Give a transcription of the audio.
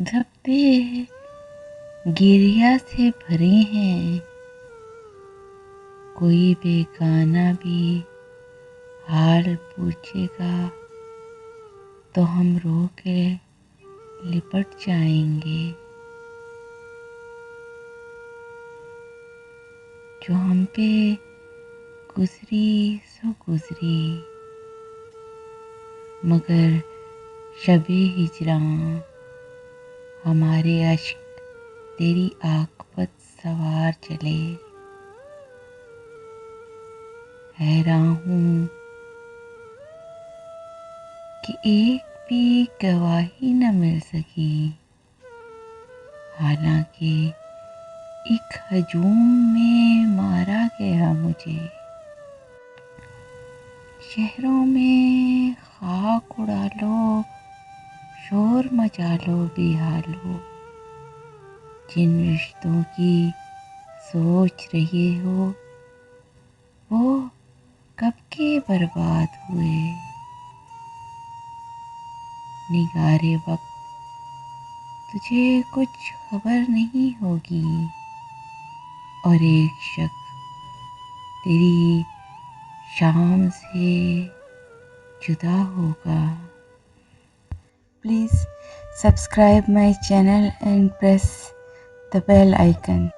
धपते गिरिया से भरे हैं, कोई बेगाना भी हाल पूछेगा तो हम रो के लिपट जाएंगे। जो हम पे गुजरी सो गुजरी, मगर शबे हिजरां हमारे अश्क तेरी आकबत सवार चले। हैरान हूँ कि एक भी गवाही न मिल सकी, हालांकि एक हजूम में मारा गया मुझे। शहरों में खाक उड़ा लो, शोर मचा लो बेहालो, जिन रिश्तों की सोच रही हो वो कब के बर्बाद हुए। निगारे वक्त तुझे कुछ खबर नहीं होगी, और एक शख्स तेरी शाम से जुदा होगा। Please subscribe my channel and press the bell icon.